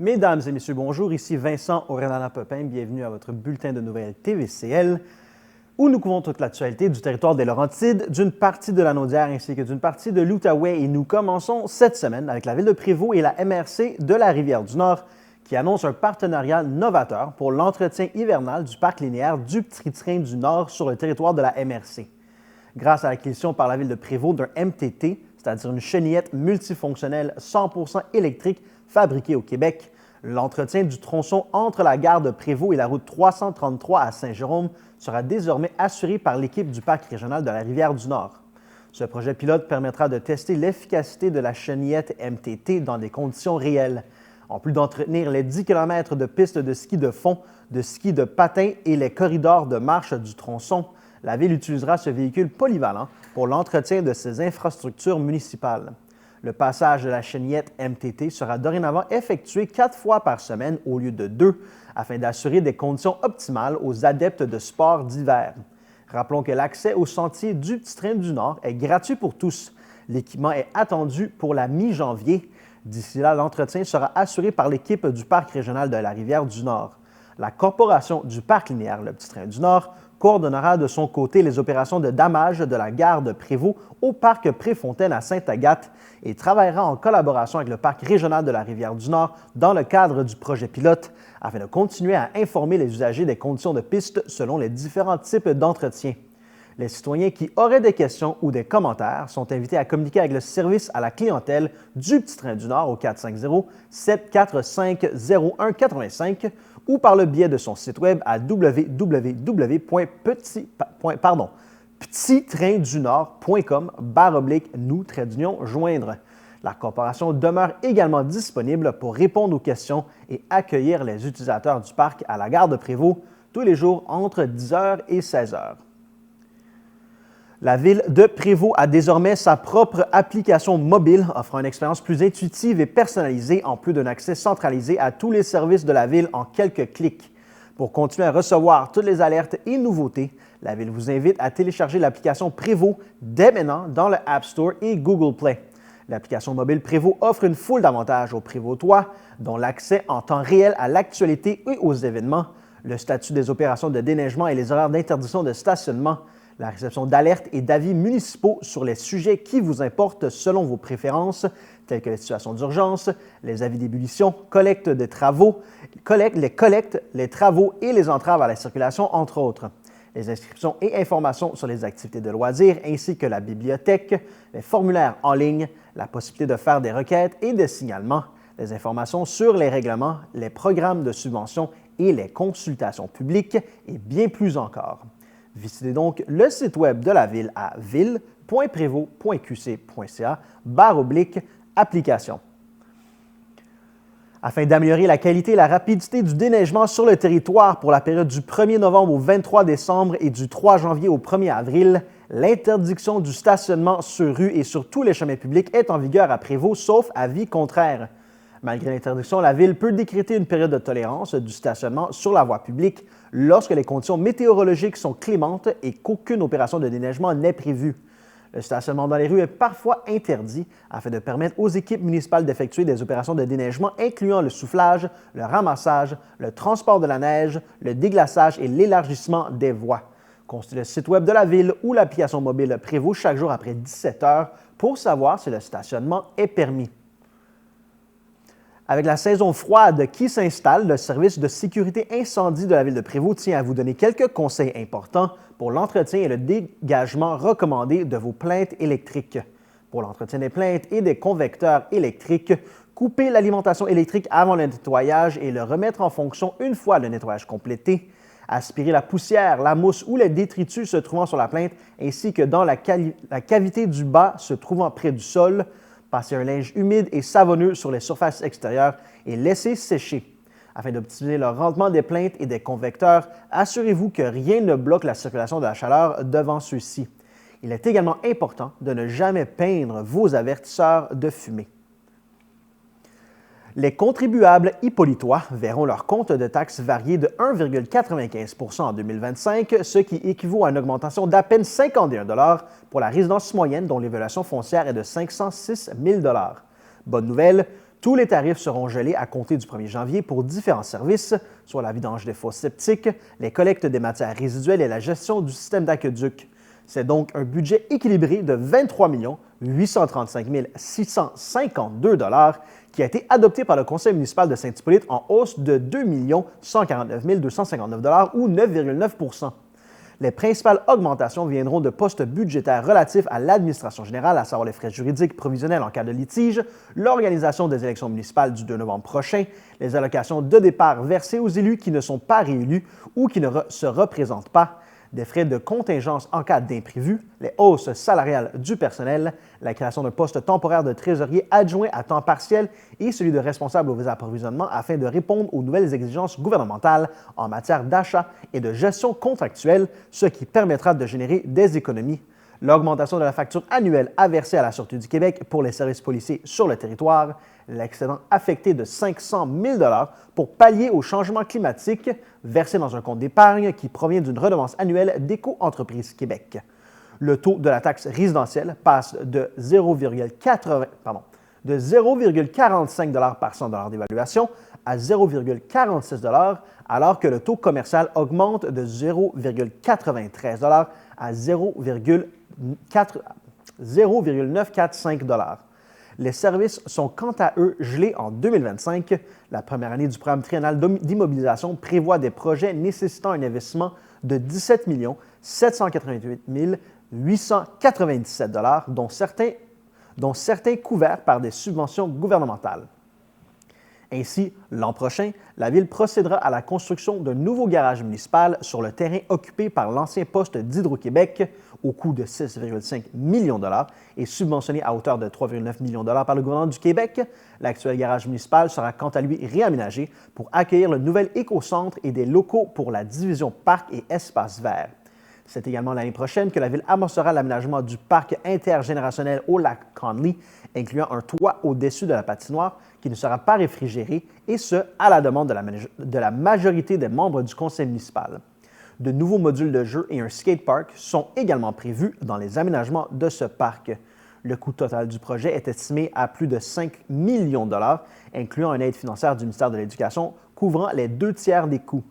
Mesdames et messieurs, bonjour. Ici Vincent Orenana-Pepin. Bienvenue à votre bulletin de nouvelles TVCL, où nous couvrons toute l'actualité du territoire des Laurentides, d'une partie de la Naudière ainsi que d'une partie de l'Outaouais. Et nous commençons cette semaine avec la Ville de Prévost et la MRC de la Rivière-du-Nord qui annoncent un partenariat novateur pour l'entretien hivernal du parc linéaire du Petit-Train du Nord sur le territoire de la MRC. Grâce à l'acquisition par la Ville de Prévost d'un MTT, c'est-à-dire une chenillette multifonctionnelle 100% électrique fabriquée au Québec, l'entretien du tronçon entre la gare de Prévost et la route 333 à Saint-Jérôme sera désormais assuré par l'équipe du parc régional de la Rivière-du-Nord. Ce projet pilote permettra de tester l'efficacité de la chenillette MTT dans des conditions réelles. En plus d'entretenir les 10 km de pistes de ski de fond, de ski de patin et les corridors de marche du tronçon, la Ville utilisera ce véhicule polyvalent pour l'entretien de ses infrastructures municipales. Le passage de la chenillette MTT sera dorénavant effectué 4 fois par semaine au lieu de 2, afin d'assurer des conditions optimales aux adeptes de sports d'hiver. Rappelons que l'accès au sentier du Petit-Train du Nord est gratuit pour tous. L'équipement est attendu pour la mi-janvier. D'ici là, l'entretien sera assuré par l'équipe du Parc régional de la Rivière-du-Nord. La Corporation du Parc linéaire, le Petit-Train du Nord, coordonnera de son côté les opérations de damage de la gare de Prévost au Parc Préfontaine à Sainte-Agathe et travaillera en collaboration avec le Parc régional de la Rivière-du-Nord dans le cadre du projet pilote afin de continuer à informer les usagers des conditions de piste selon les différents types d'entretien. Les citoyens qui auraient des questions ou des commentaires sont invités à communiquer avec le service à la clientèle du Petit-Train du Nord au 450-745-0185 ou par le biais de son site web à petittraindunord.com/nous-joindre. La corporation demeure également disponible pour répondre aux questions et accueillir les utilisateurs du parc à la gare de Prévost tous les jours entre 10h et 16h. La Ville de Prévost a désormais sa propre application mobile offrant une expérience plus intuitive et personnalisée en plus d'un accès centralisé à tous les services de la Ville en quelques clics. Pour continuer à recevoir toutes les alertes et nouveautés, la Ville vous invite à télécharger l'application Prévost dès maintenant dans le App Store et Google Play. L'application mobile Prévost offre une foule d'avantages aux Prévostois, dont l'accès en temps réel à l'actualité et aux événements, le statut des opérations de déneigement et les horaires d'interdiction de stationnement, la réception d'alertes et d'avis municipaux sur les sujets qui vous importent selon vos préférences, tels que les situations d'urgence, les avis d'ébullition, collecte des travaux, les travaux et les entraves à la circulation, entre autres. Les inscriptions et informations sur les activités de loisirs, ainsi que la bibliothèque, les formulaires en ligne, la possibilité de faire des requêtes et des signalements, les informations sur les règlements, les programmes de subvention et les consultations publiques, et bien plus encore. Visitez donc le site web de la Ville à ville.prévost.qc.ca/application. Afin d'améliorer la qualité et la rapidité du déneigement sur le territoire pour la période du 1er novembre au 23 décembre et du 3 janvier au 1er avril, l'interdiction du stationnement sur rue et sur tous les chemins publics est en vigueur à Prévost, sauf avis contraire. Malgré l'interdiction, la Ville peut décréter une période de tolérance du stationnement sur la voie publique lorsque les conditions météorologiques sont clémentes et qu'aucune opération de déneigement n'est prévue. Le stationnement dans les rues est parfois interdit afin de permettre aux équipes municipales d'effectuer des opérations de déneigement incluant le soufflage, le ramassage, le transport de la neige, le déglaçage et l'élargissement des voies. Consultez le site web de la Ville ou l'application mobile Prévost chaque jour après 17 heures pour savoir si le stationnement est permis. Avec la saison froide qui s'installe, le service de sécurité incendie de la Ville de Prévost tient à vous donner quelques conseils importants pour l'entretien et le dégagement recommandé de vos plaintes électriques. Pour l'entretien des plaintes et des convecteurs électriques, coupez l'alimentation électrique avant le nettoyage et le remettre en fonction une fois le nettoyage complété. Aspirez la poussière, la mousse ou les détritus se trouvant sur la plainte ainsi que dans la cavité du bas se trouvant près du sol. Passez un linge humide et savonneux sur les surfaces extérieures et laissez sécher. Afin d'optimiser le rendement des plaintes et des convecteurs, assurez-vous que rien ne bloque la circulation de la chaleur devant ceux-ci. Il est également important de ne jamais peindre vos avertisseurs de fumée. Les contribuables hippolytois verront leur compte de taxes varier de 1,95 % en 2025, ce qui équivaut à une augmentation d'à peine 51 $ pour la résidence moyenne dont l'évaluation foncière est de 506 000 $. Bonne nouvelle, Tous les tarifs seront gelés à compter du 1er janvier pour différents services, soit la vidange des fosses septiques, les collectes des matières résiduelles et la gestion du système d'aqueduc. C'est donc un budget équilibré de 23 835 652 $ qui a été adopté par le Conseil municipal de Saint-Hippolyte en hausse de 2 149 259 $ ou 9,9 %. Les principales augmentations viendront de postes budgétaires relatifs à l'administration générale, à savoir les frais juridiques provisionnels en cas de litige, l'organisation des élections municipales du 2 novembre prochain, les allocations de départ versées aux élus qui ne sont pas réélus ou qui ne se représentent pas, des frais de contingence en cas d'imprévu, les hausses salariales du personnel, la création d'un poste temporaire de trésorier adjoint à temps partiel et celui de responsable aux approvisionnements afin de répondre aux nouvelles exigences gouvernementales en matière d'achat et de gestion contractuelle, ce qui permettra de générer des économies. L'augmentation de la facture annuelle à verser à la Sûreté du Québec pour les services policiers sur le territoire, l'excédent affecté de 500 000 $ pour pallier au changement climatique versé dans un compte d'épargne qui provient d'une redevance annuelle d'Éco-Entreprise Québec. Le taux de la taxe résidentielle passe de 0,45 $ par 100 $ d'évaluation à 0,46 $, alors que le taux commercial augmente de 0,93 $ à 0,945 $. Les services sont quant à eux gelés en 2025. La première année du programme triennal d'immobilisation prévoit des projets nécessitant un investissement de 17 788 897 $, dont certains couverts par des subventions gouvernementales. Ainsi, l'an prochain, la Ville procédera à la construction d'un nouveau garage municipal sur le terrain occupé par l'ancien poste d'Hydro-Québec au coût de 6,5 millions de dollars et subventionné à hauteur de 3,9 millions de dollars par le gouvernement du Québec. L'actuel garage municipal sera quant à lui réaménagé pour accueillir le nouvel éco-centre et des locaux pour la division parc et espaces verts. C'est également l'année prochaine que la Ville amorcera l'aménagement du parc intergénérationnel au lac Conley, incluant un toit au-dessus de la patinoire qui ne sera pas réfrigéré, et ce, à la demande de la majorité des membres du conseil municipal. De nouveaux modules de jeu et un skatepark sont également prévus dans les aménagements de ce parc. Le coût total du projet est estimé à plus de 5 millions de dollars, incluant une aide financière du ministère de l'Éducation couvrant les 2/3 des coûts.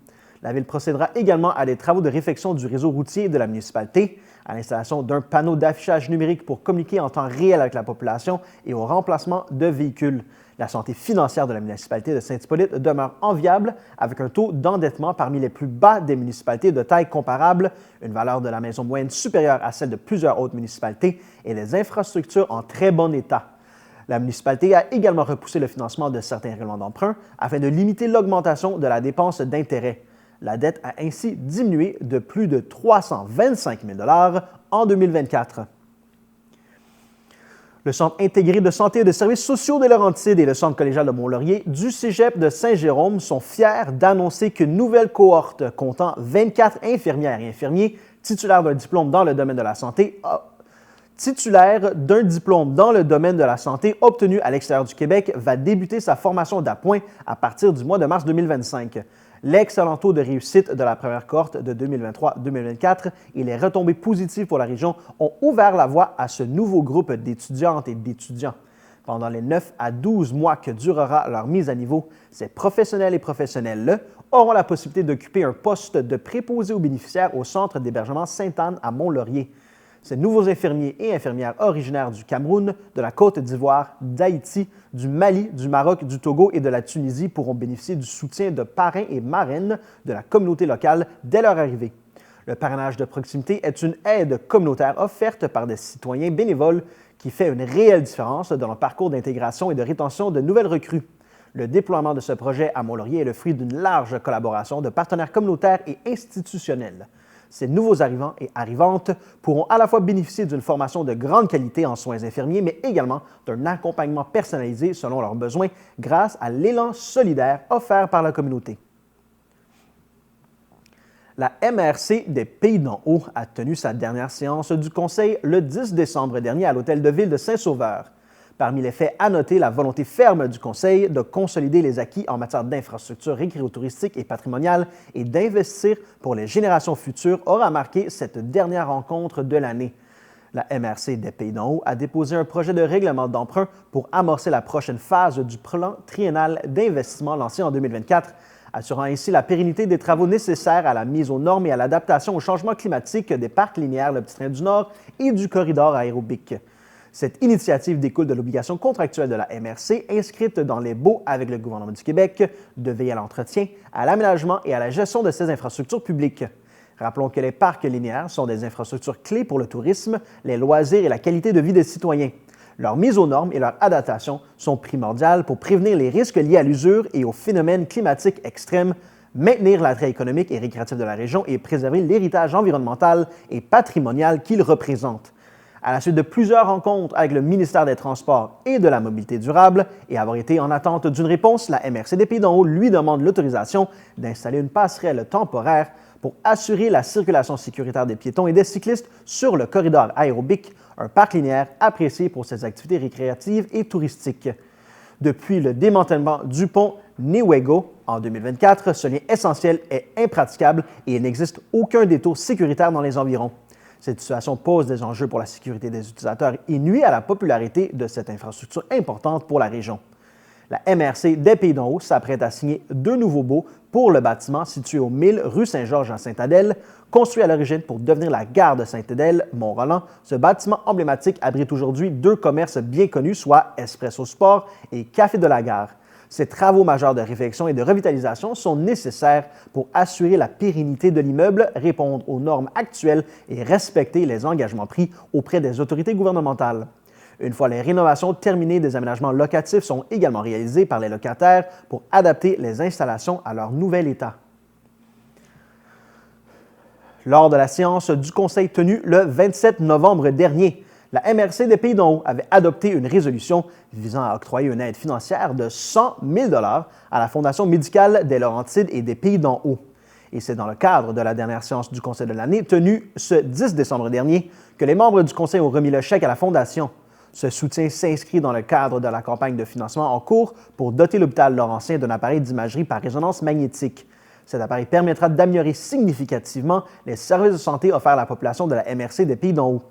La Ville procédera également à des travaux de réfection du réseau routier de la municipalité, à l'installation d'un panneau d'affichage numérique pour communiquer en temps réel avec la population et au remplacement de véhicules. La santé financière de la municipalité de Saint-Hippolyte demeure enviable avec un taux d'endettement parmi les plus bas des municipalités de taille comparable, une valeur de la maison moyenne supérieure à celle de plusieurs autres municipalités et des infrastructures en très bon état. La municipalité a également repoussé le financement de certains règlements d'emprunt afin de limiter l'augmentation de la dépense d'intérêt. La dette a ainsi diminué de plus de 325 000 $ en 2024. Le Centre intégré de santé et de services sociaux des Laurentides et le Centre collégial de Mont-Laurier du Cégep de Saint-Jérôme sont fiers d'annoncer qu'une nouvelle cohorte comptant 24 infirmières et infirmiers titulaires d'un diplôme dans le domaine de la santé obtenu à l'extérieur du Québec va débuter sa formation d'appoint à partir du mois de mars 2025. L'excellent taux de réussite de la première cohorte de 2023-2024 et les retombées positives pour la région ont ouvert la voie à ce nouveau groupe d'étudiantes et d'étudiants. Pendant les 9 à 12 mois que durera leur mise à niveau, ces professionnels et professionnelles-là auront la possibilité d'occuper un poste de préposé aux bénéficiaires au Centre d'hébergement Sainte-Anne à Mont-Laurier. Ces nouveaux infirmiers et infirmières originaires du Cameroun, de la Côte d'Ivoire, d'Haïti, du Mali, du Maroc, du Togo et de la Tunisie pourront bénéficier du soutien de parrains et marraines de la communauté locale dès leur arrivée. Le parrainage de proximité est une aide communautaire offerte par des citoyens bénévoles qui fait une réelle différence dans le parcours d'intégration et de rétention de nouvelles recrues. Le déploiement de ce projet à Mont-Laurier est le fruit d'une large collaboration de partenaires communautaires et institutionnels. Ces nouveaux arrivants et arrivantes pourront à la fois bénéficier d'une formation de grande qualité en soins infirmiers, mais également d'un accompagnement personnalisé selon leurs besoins grâce à l'élan solidaire offert par la communauté. La MRC des Pays d'en Haut a tenu sa dernière séance du Conseil le 10 décembre dernier à l'Hôtel de Ville de Saint-Sauveur. Parmi les faits à noter, la volonté ferme du Conseil de consolider les acquis en matière d'infrastructures récréotouristiques et patrimoniales et d'investir pour les générations futures aura marqué cette dernière rencontre de l'année. La MRC des Pays-d'en-Haut a déposé un projet de règlement d'emprunt pour amorcer la prochaine phase du plan triennal d'investissement lancé en 2024, assurant ainsi la pérennité des travaux nécessaires à la mise aux normes et à l'adaptation au changement climatique des parcs linéaires Le Petit Train du Nord et du corridor aérobique. Cette initiative découle de l'obligation contractuelle de la MRC inscrite dans les baux avec le gouvernement du Québec de veiller à l'entretien, à l'aménagement et à la gestion de ces infrastructures publiques. Rappelons que les parcs linéaires sont des infrastructures clés pour le tourisme, les loisirs et la qualité de vie des citoyens. Leur mise aux normes et leur adaptation sont primordiales pour prévenir les risques liés à l'usure et aux phénomènes climatiques extrêmes, maintenir l'attrait économique et récréatif de la région et préserver l'héritage environnemental et patrimonial qu'il représente. À la suite de plusieurs rencontres avec le ministère des Transports et de la Mobilité durable et avoir été en attente d'une réponse, la MRC des Pays-d'en-Haut lui demande l'autorisation d'installer une passerelle temporaire pour assurer la circulation sécuritaire des piétons et des cyclistes sur le corridor aérobique, un parc linéaire apprécié pour ses activités récréatives et touristiques. Depuis le démantèlement du pont Newaygo en 2024, ce lien essentiel est impraticable et il n'existe aucun détour sécuritaire dans les environs. Cette situation pose des enjeux pour la sécurité des utilisateurs et nuit à la popularité de cette infrastructure importante pour la région. La MRC des Pays-d'en-Haut s'apprête à signer 2 nouveaux baux pour le bâtiment situé au 1000 rue Saint-Georges à Sainte-Adèle. Construit à l'origine pour devenir la gare de Sainte-Adèle, Mont-Roland, ce bâtiment emblématique abrite aujourd'hui 2 commerces bien connus, soit Espresso Sport et Café de la Gare. Ces travaux majeurs de réfection et de revitalisation sont nécessaires pour assurer la pérennité de l'immeuble, répondre aux normes actuelles et respecter les engagements pris auprès des autorités gouvernementales. Une fois les rénovations terminées, des aménagements locatifs sont également réalisés par les locataires pour adapter les installations à leur nouvel état. Lors de la séance du Conseil tenue le 27 novembre dernier, la MRC des Pays-d'en-Haut avait adopté une résolution visant à octroyer une aide financière de 100 000 $ à la Fondation médicale des Laurentides et des Pays-d'en-Haut. Et c'est dans le cadre de la dernière séance du Conseil de l'année, tenue ce 10 décembre dernier, que les membres du Conseil ont remis le chèque à la Fondation. Ce soutien s'inscrit dans le cadre de la campagne de financement en cours pour doter l'hôpital Laurentien d'un appareil d'imagerie par résonance magnétique. Cet appareil permettra d'améliorer significativement les services de santé offerts à la population de la MRC des Pays-d'en-Haut.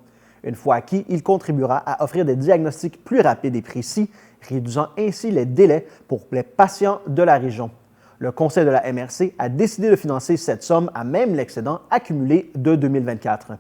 Une fois acquis, il contribuera à offrir des diagnostics plus rapides et précis, réduisant ainsi les délais pour les patients de la région. Le Conseil de la MRC a décidé de financer cette somme à même l'excédent accumulé de 2024.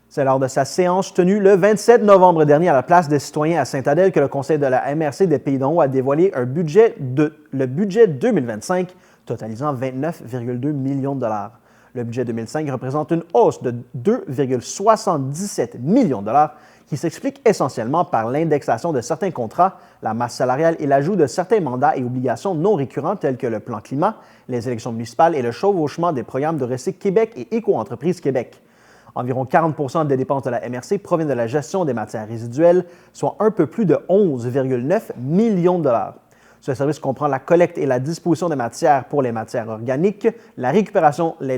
C'est lors de sa séance tenue le 27 novembre dernier à la Place des Citoyens à Sainte-Adèle que le Conseil de la MRC des Pays-d'en-Haut a dévoilé le budget 2025 totalisant 29,2 millions de dollars. Le budget 2005 représente une hausse de 2,77 millions de dollars qui s'explique essentiellement par l'indexation de certains contrats, la masse salariale et l'ajout de certains mandats et obligations non récurrents tels que le plan climat, les élections municipales et le chevauchement des programmes de Recyc Québec et Éco-entreprise Québec. Environ 40 % des dépenses de la MRC proviennent de la gestion des matières résiduelles, soit un peu plus de 11,9 millions de dollars. Ce service comprend la collecte et la disposition des matières pour les matières organiques, la récupération, les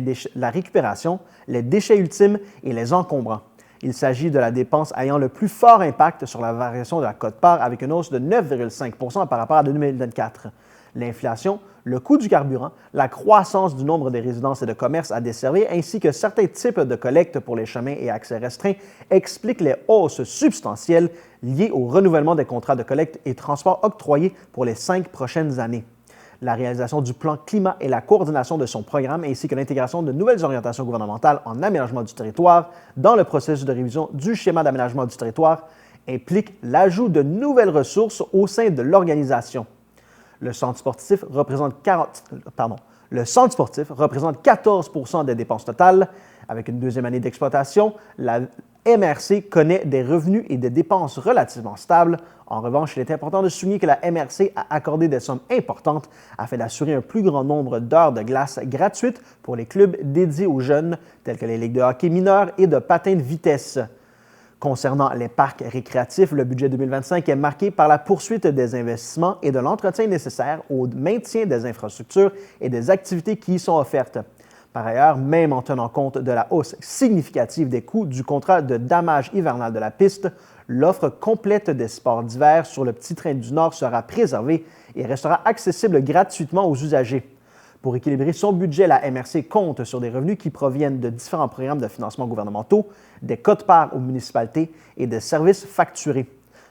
déchets ultimes et les encombrants. Il s'agit de la dépense ayant le plus fort impact sur la variation de la quote-part avec une hausse de 9,5 % par rapport à 2024. L'inflation, le coût du carburant, la croissance du nombre de résidences et de commerces à desservir ainsi que certains types de collectes pour les chemins et accès restreints expliquent les hausses substantielles liées au renouvellement des contrats de collecte et transport octroyés pour les 5 prochaines années. La réalisation du plan climat et la coordination de son programme ainsi que l'intégration de nouvelles orientations gouvernementales en aménagement du territoire dans le processus de révision du schéma d'aménagement du territoire implique l'ajout de nouvelles ressources au sein de l'organisation. Le centre sportif représente 14 % des dépenses totales. Avec une deuxième année d'exploitation, la MRC connaît des revenus et des dépenses relativement stables. En revanche, il est important de souligner que la MRC a accordé des sommes importantes afin d'assurer un plus grand nombre d'heures de glace gratuites pour les clubs dédiés aux jeunes, tels que les ligues de hockey mineurs et de patin de vitesse. Concernant les parcs récréatifs, le budget 2025 est marqué par la poursuite des investissements et de l'entretien nécessaire au maintien des infrastructures et des activités qui y sont offertes. Par ailleurs, même en tenant compte de la hausse significative des coûts du contrat de damage hivernal de la piste, l'offre complète des sports d'hiver sur le Petit Train du Nord sera préservée et restera accessible gratuitement aux usagers. Pour équilibrer son budget, la MRC compte sur des revenus qui proviennent de différents programmes de financement gouvernementaux, des quotes-parts aux municipalités et des services facturés.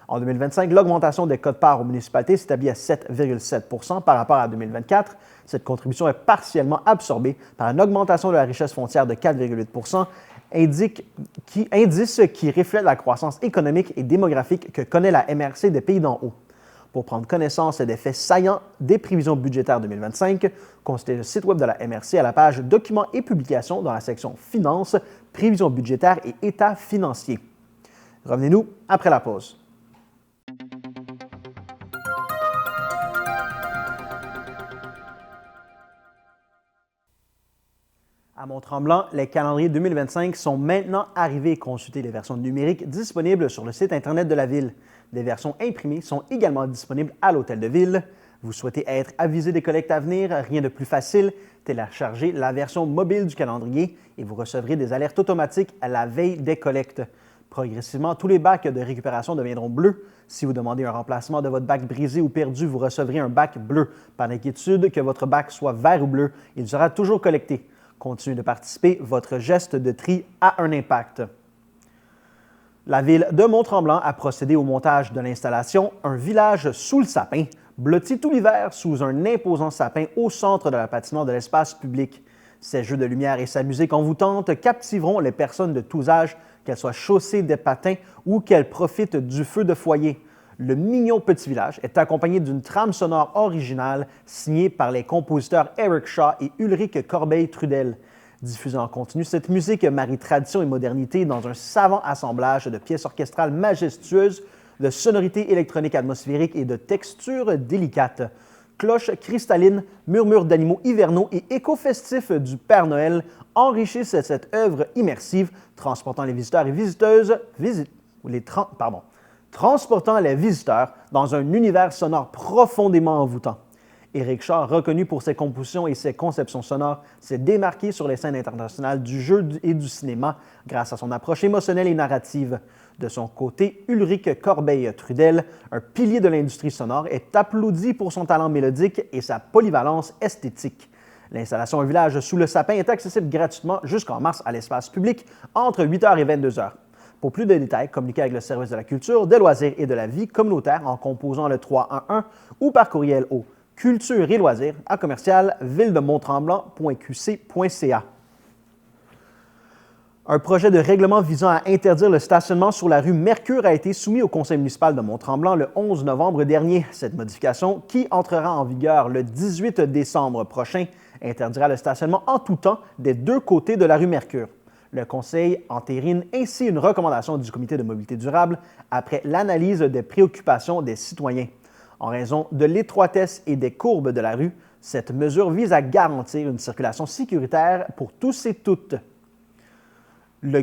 En 2025, l'augmentation des quotes-parts aux municipalités s'établit à 7,7 % par rapport à 2024. Cette contribution est partiellement absorbée par une augmentation de la richesse foncière de 4,8 %, indice qui reflète la croissance économique et démographique que connaît la MRC des Pays d'en haut. Pour prendre connaissance des faits saillants des prévisions budgétaires 2025, consultez le site web de la MRC à la page Documents et publications dans la section Finances, Prévisions budgétaires et État financier. Revenez-nous après la pause. À Mont-Tremblant, les calendriers 2025 sont maintenant arrivés. Consultez les versions numériques disponibles sur le site Internet de la Ville. Des versions imprimées sont également disponibles à l'Hôtel de Ville. Vous souhaitez être avisé des collectes à venir? Rien de plus facile. Téléchargez la version mobile du calendrier et vous recevrez des alertes automatiques à la veille des collectes. Progressivement, tous les bacs de récupération deviendront bleus. Si vous demandez un remplacement de votre bac brisé ou perdu, vous recevrez un bac bleu. Pas d'inquiétude que votre bac soit vert ou bleu, il sera toujours collecté. Continuez de participer, votre geste de tri a un impact. La ville de Mont-Tremblant a procédé au montage de l'installation Un village sous le sapin, blotti tout l'hiver sous un imposant sapin au centre de la patinoire de l'espace public. Ses jeux de lumière et sa musique envoûtante captiveront les personnes de tous âges, qu'elles soient chaussées des patins ou qu'elles profitent du feu de foyer. Le mignon petit village est accompagné d'une trame sonore originale signée par les compositeurs Eric Shaw et Ulrich Corbeil-Trudel. Diffusée en continu, cette musique marie tradition et modernité dans un savant assemblage de pièces orchestrales majestueuses, de sonorités électroniques atmosphériques et de textures délicates. Cloches cristallines, murmures d'animaux hivernaux et échos festifs du Père Noël enrichissent cette œuvre immersive, transportant les visiteurs et visiteuses, transportant les visiteurs dans un univers sonore profondément envoûtant. Eric Shaw, reconnu pour ses compositions et ses conceptions sonores, s'est démarqué sur les scènes internationales du jeu et du cinéma grâce à son approche émotionnelle et narrative. De son côté, Ulrich Corbeil-Trudel, un pilier de l'industrie sonore, est applaudi pour son talent mélodique et sa polyvalence esthétique. L'installation Un village sous le sapin est accessible gratuitement jusqu'en mars à l'espace public entre 8h et 22h. Pour plus de détails, communiquez avec le service de la culture, des loisirs et de la vie communautaire en composant le 311 ou par courriel au culture et loisirs à commercial villedemonttremblant.qc.ca. Un projet de règlement visant à interdire le stationnement sur la rue Mercure a été soumis au conseil municipal de Mont-Tremblant le 11 novembre dernier. Cette modification, qui entrera en vigueur le 18 décembre prochain, interdira le stationnement en tout temps des deux côtés de la rue Mercure. Le conseil entérine ainsi une recommandation du comité de mobilité durable après l'analyse des préoccupations des citoyens. En raison de l'étroitesse et des courbes de la rue, cette mesure vise à garantir une circulation sécuritaire pour tous et toutes. Le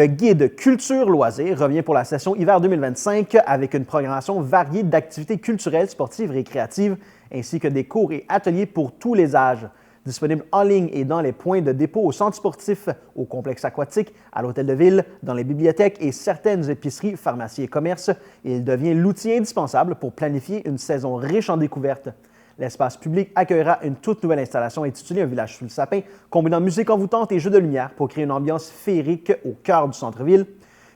guide Culture-Loisirs revient pour la session hiver 2025 avec une programmation variée d'activités culturelles, sportives, récréatives, ainsi que des cours et ateliers pour tous les âges. Disponible en ligne et dans les points de dépôt au centre sportif, au complexe aquatique, à l'hôtel de ville, dans les bibliothèques et certaines épiceries, pharmacies et commerces, il devient l'outil indispensable pour planifier une saison riche en découvertes. L'espace public accueillera une toute nouvelle installation intitulée Un village sous le sapin, combinant musique envoûtante et jeux de lumière pour créer une ambiance féerique au cœur du centre-ville.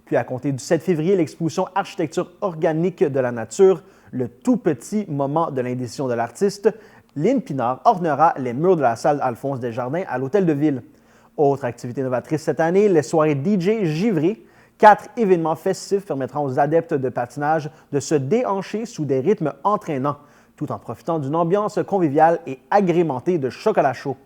Puis à compter du 7 février, l'exposition Architecture organique de la nature, le tout petit moment de l'indécision de l'artiste, Lynn Pinard ornera les murs de la salle Alphonse Desjardins à l'Hôtel de Ville. Autre activité novatrice cette année, les soirées DJ givrées. 4 événements festifs permettront aux adeptes de patinage de se déhancher sous des rythmes entraînants, tout en profitant d'une ambiance conviviale et agrémentée de chocolat chaud.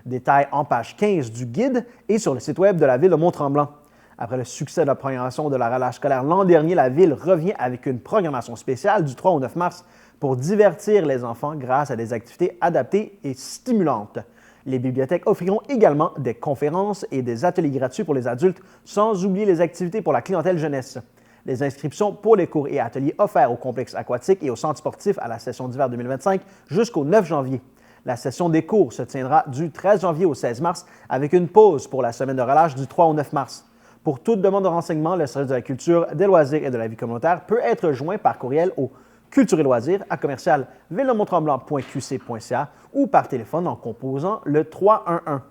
Détails en page 15 du guide et sur le site web de la Ville de Mont-Tremblant. Après le succès de la programmation de la relâche scolaire l'an dernier, la Ville revient avec une programmation spéciale du 3 au 9 mars pour divertir les enfants grâce à des activités adaptées et stimulantes. Les bibliothèques offriront également des conférences et des ateliers gratuits pour les adultes, sans oublier les activités pour la clientèle jeunesse. Les inscriptions pour les cours et ateliers offerts au complexe aquatique et au centre sportif à la session d'hiver 2025 jusqu'au 9 janvier. La session des cours se tiendra du 13 janvier au 16 mars avec une pause pour la semaine de relâche du 3 au 9 mars. Pour toute demande de renseignement, le service de la culture, des loisirs et de la vie communautaire peut être joint par courriel au culture et loisirs à commercial ville-de-mont-tremblant.qc.ca ou par téléphone en composant le 311.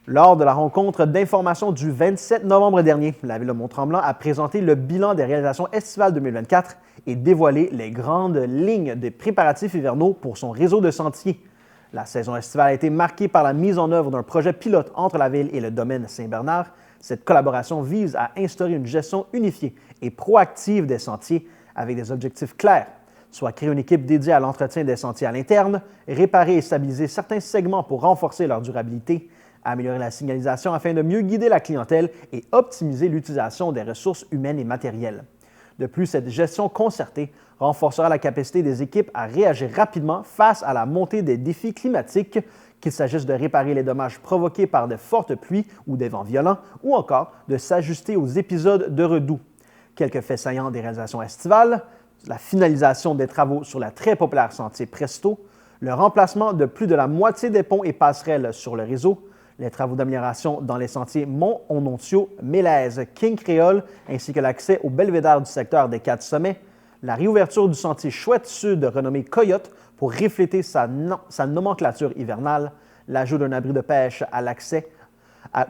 Lors de la rencontre d'information du 27 novembre dernier, la Ville de Mont-Tremblant a présenté le bilan des réalisations estivales 2024 et dévoilé les grandes lignes des préparatifs hivernaux pour son réseau de sentiers. La saison estivale a été marquée par la mise en œuvre d'un projet pilote entre la Ville et le domaine Saint-Bernard. Cette collaboration vise à instaurer une gestion unifiée et proactive des sentiers avec des objectifs clairs, soit créer une équipe dédiée à l'entretien des sentiers à l'interne, réparer et stabiliser certains segments pour renforcer leur durabilité, améliorer la signalisation afin de mieux guider la clientèle et optimiser l'utilisation des ressources humaines et matérielles. De plus, cette gestion concertée renforcera la capacité des équipes à réagir rapidement face à la montée des défis climatiques, qu'il s'agisse de réparer les dommages provoqués par de fortes pluies ou des vents violents, ou encore de s'ajuster aux épisodes de redoux. Quelques faits saillants des réalisations estivales: la finalisation des travaux sur la très populaire sentier Presto, le remplacement de plus de la moitié des ponts et passerelles sur le réseau, les travaux d'amélioration dans les sentiers Mont-Onontio, Mélèze, King Créole, ainsi que l'accès au belvédère du secteur des Quatre Sommets, la réouverture du sentier Chouette Sud renommé Coyote pour refléter sa nomenclature hivernale, l'ajout d'un abri de pêche à l'accès à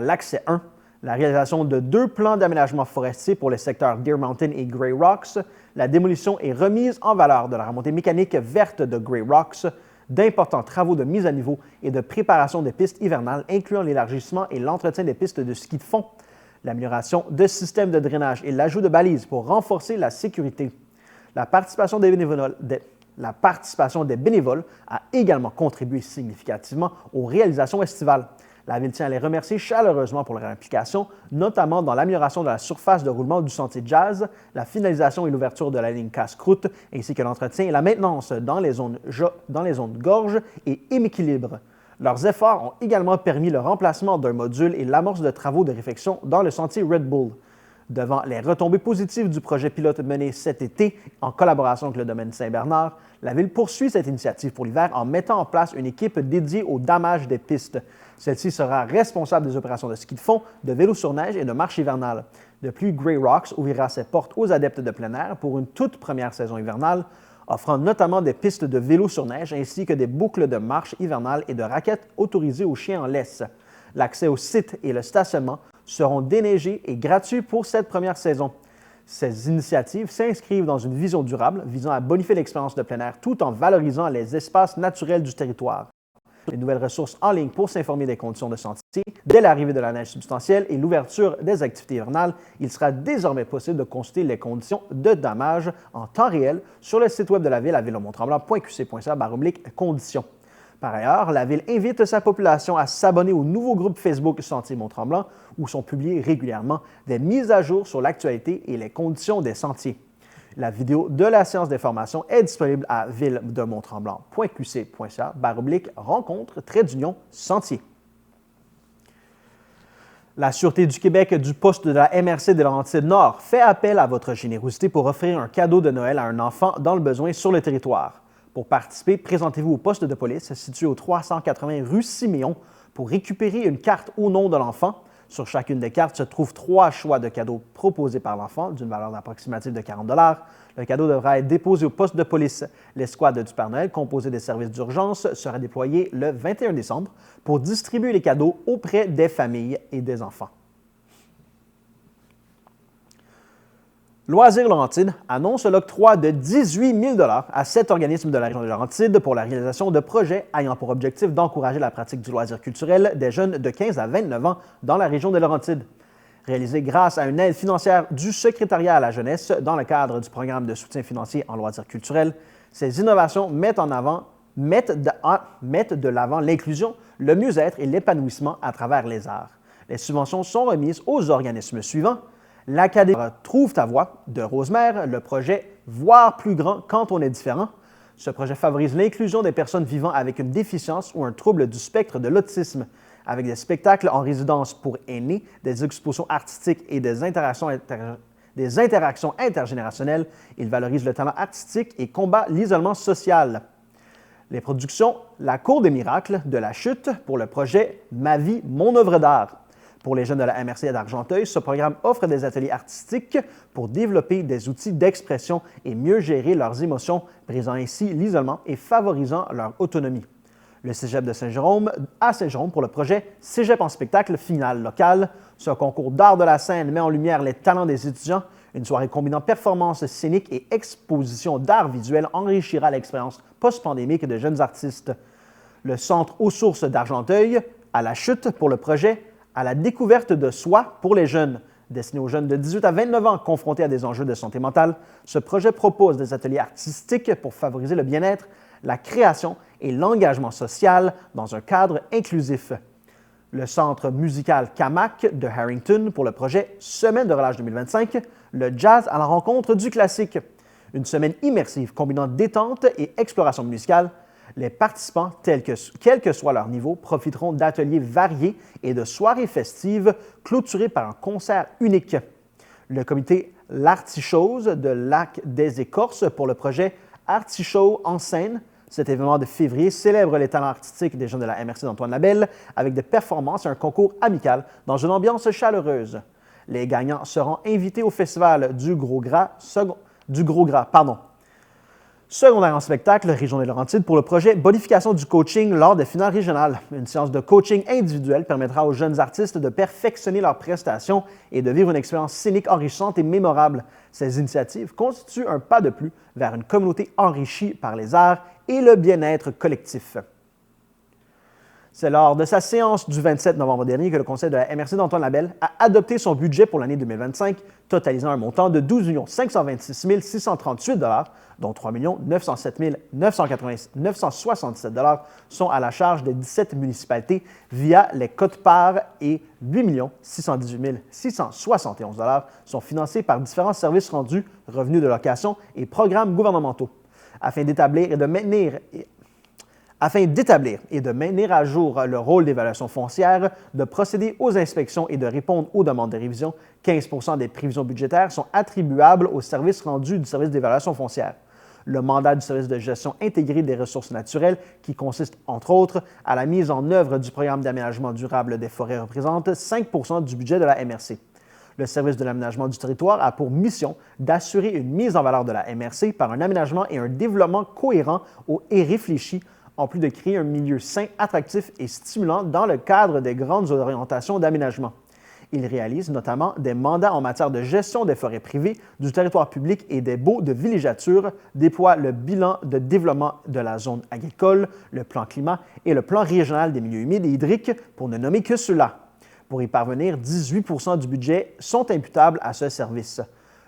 l'accès 1, la réalisation de 2 plans d'aménagement forestier pour les secteurs Deer Mountain et Grey Rocks, la démolition et remise en valeur de la remontée mécanique verte de Grey Rocks, d'importants travaux de mise à niveau et de préparation des pistes hivernales, incluant l'élargissement et l'entretien des pistes de ski de fond, l'amélioration de systèmes de drainage et l'ajout de balises pour renforcer la sécurité. La participation des bénévoles a également contribué significativement aux réalisations estivales. La Ville tient à les remercier chaleureusement pour leur implication, notamment dans l'amélioration de la surface de roulement du sentier Jazz, la finalisation et l'ouverture de la ligne casse-croûte, ainsi que l'entretien et la maintenance dans les zones gorge et équilibre. Leurs efforts ont également permis le remplacement d'un module et l'amorce de travaux de réfection dans le sentier Red Bull. Devant les retombées positives du projet pilote mené cet été en collaboration avec le domaine Saint-Bernard, la Ville poursuit cette initiative pour l'hiver en mettant en place une équipe dédiée au damage des pistes. Celle-ci sera responsable des opérations de ski de fond, de vélo sur neige et de marche hivernale. De plus, Grey Rocks ouvrira ses portes aux adeptes de plein air pour une toute première saison hivernale, offrant notamment des pistes de vélo sur neige ainsi que des boucles de marche hivernale et de raquettes autorisées aux chiens en laisse. L'accès au site et le stationnement seront déneigés et gratuits pour cette première saison. Ces initiatives s'inscrivent dans une vision durable visant à bonifier l'expérience de plein air tout en valorisant les espaces naturels du territoire. Les nouvelles ressources en ligne pour s'informer des conditions de sentier, dès l'arrivée de la neige substantielle et l'ouverture des activités hivernales, il sera désormais possible de consulter les conditions de damage en temps réel sur le site web de la Ville à ville-de-mont-tremblant.qc.ca/conditions. Par ailleurs, la Ville invite sa population à s'abonner au nouveau groupe Facebook Sentier Mont-Tremblant où sont publiées régulièrement des mises à jour sur l'actualité et les conditions des sentiers. La vidéo de la séance d'information est disponible à ville-de-mont-tremblant.qc.ca/rencontre-sentier. La Sûreté du Québec du poste de la MRC de Laurentides-Nord fait appel à votre générosité pour offrir un cadeau de Noël à un enfant dans le besoin sur le territoire. Pour participer, présentez-vous au poste de police situé au 380 rue Siméon pour récupérer une carte au nom de l'enfant. Sur chacune des cartes se trouvent 3 choix de cadeaux proposés par l'enfant d'une valeur approximative de 40 $. Le cadeau devra être déposé au poste de police. L'escouade du Père Noël, composée des services d'urgence, sera déployée le 21 décembre pour distribuer les cadeaux auprès des familles et des enfants. Loisirs Laurentides annonce l'octroi de 18 000 $ à 7 organismes de la région de Laurentides pour la réalisation de projets ayant pour objectif d'encourager la pratique du loisir culturel des jeunes de 15 à 29 ans dans la région de Laurentides. Réalisé grâce à une aide financière du Secrétariat à la jeunesse dans le cadre du programme de soutien financier en loisirs culturels, ces innovations mettent de l'avant l'inclusion, le mieux-être et l'épanouissement à travers les arts. Les subventions sont remises aux organismes suivants: l'Académie Trouve ta voix de Rosemère, le projet Voir plus grand quand on est différent. Ce projet favorise l'inclusion des personnes vivant avec une déficience ou un trouble du spectre de l'autisme, avec des spectacles en résidence pour aînés, des expositions artistiques et des interactions intergénérationnelles. Il valorise le talent artistique et combat l'isolement social. Les productions La Cour des miracles de la Chute pour le projet Ma vie, mon œuvre d'art. Pour les jeunes de la MRC d'Argenteuil, ce programme offre des ateliers artistiques pour développer des outils d'expression et mieux gérer leurs émotions, brisant ainsi l'isolement et favorisant leur autonomie. Le Cégep de Saint-Jérôme à Saint-Jérôme pour le projet Cégep en spectacle finale local. Ce concours d'art de la scène met en lumière les talents des étudiants. Une soirée combinant performances scéniques et exposition d'art visuel enrichira l'expérience post-pandémique de jeunes artistes. Le Centre aux sources d'Argenteuil à la chute pour le projet À la découverte de soi pour les jeunes. Destiné aux jeunes de 18 à 29 ans confrontés à des enjeux de santé mentale, ce projet propose des ateliers artistiques pour favoriser le bien-être, la création et l'engagement social dans un cadre inclusif. Le Centre musical Camac de Harrington pour le projet Semaine de relâche 2025, le jazz à la rencontre du classique. Une semaine immersive combinant détente et exploration musicale. Les participants, quel que soit leur niveau, profiteront d'ateliers variés et de soirées festives clôturées par un concert unique. Le comité L'Artichose de Lac des Écorces pour le projet Artichaut en scène. Cet événement de février célèbre les talents artistiques des jeunes de la MRC d'Antoine Labelle avec des performances et un concours amical dans une ambiance chaleureuse. Les gagnants seront invités au festival du Gros Gras, secondaire en spectacle, Région des Laurentides, pour le projet Bonification du coaching lors des finales régionales. Une séance de coaching individuel permettra aux jeunes artistes de perfectionner leurs prestations et de vivre une expérience scénique enrichissante et mémorable. Ces initiatives constituent un pas de plus vers une communauté enrichie par les arts et le bien-être collectif. C'est lors de sa séance du 27 novembre dernier que le Conseil de la MRC d'Antoine Labelle a adopté son budget pour l'année 2025, totalisant un montant de 12 526 638 $, dont 3 907 967 $ sont à la charge des 17 municipalités via les quotes-parts et 8 618 671 $ sont financés par différents services rendus, revenus de location et programmes gouvernementaux. Afin d'établir et de maintenir à jour le rôle d'évaluation foncière, de procéder aux inspections et de répondre aux demandes de révision, 15 % des prévisions budgétaires sont attribuables aux services rendus du service d'évaluation foncière. Le mandat du service de gestion intégrée des ressources naturelles, qui consiste, entre autres, à la mise en œuvre du programme d'aménagement durable des forêts, représente 5 % du budget de la MRC. Le service de l'aménagement du territoire a pour mission d'assurer une mise en valeur de la MRC par un aménagement et un développement cohérent et réfléchi, en plus de créer un milieu sain, attractif et stimulant dans le cadre des grandes orientations d'aménagement. Il réalise notamment des mandats en matière de gestion des forêts privées, du territoire public et des baux de villégiature, déploie le bilan de développement de la zone agricole, le plan climat et le plan régional des milieux humides et hydriques, pour ne nommer que ceux-là. Pour y parvenir, 18 % du budget sont imputables à ce service.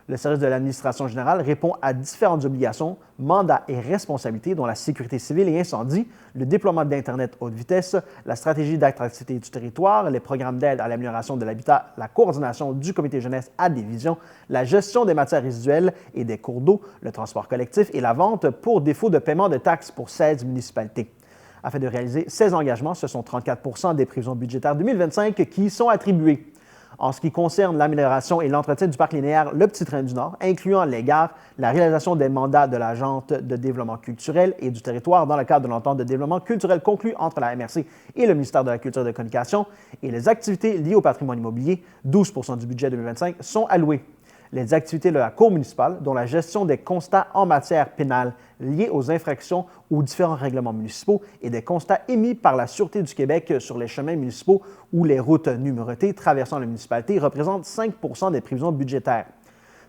Le service de l'administration générale répond à différentes obligations, mandats et responsabilités, dont la sécurité civile et incendie, le déploiement d'Internet haute vitesse, la stratégie d'attractivité du territoire, les programmes d'aide à l'amélioration de l'habitat, la coordination du comité jeunesse à division, la gestion des matières résiduelles et des cours d'eau, le transport collectif et la vente pour défaut de paiement de taxes pour 16 municipalités. Afin de réaliser ces engagements, ce sont 34 % des prévisions budgétaires 2025 qui y sont attribuées. En ce qui concerne l'amélioration et l'entretien du parc linéaire Le Petit Train du Nord, incluant les gares, la réalisation des mandats de l'Agence de développement culturel et du territoire dans le cadre de l'entente de développement culturel conclue entre la MRC et le ministère de la Culture et de la Communication, et les activités liées au patrimoine immobilier, 12 % du budget 2025, sont allouées. Les activités de la Cour municipale, dont la gestion des constats en matière pénale liés aux infractions aux différents règlements municipaux et des constats émis par la Sûreté du Québec sur les chemins municipaux ou les routes numérotées traversant la municipalité, représentent 5 % des prévisions budgétaires.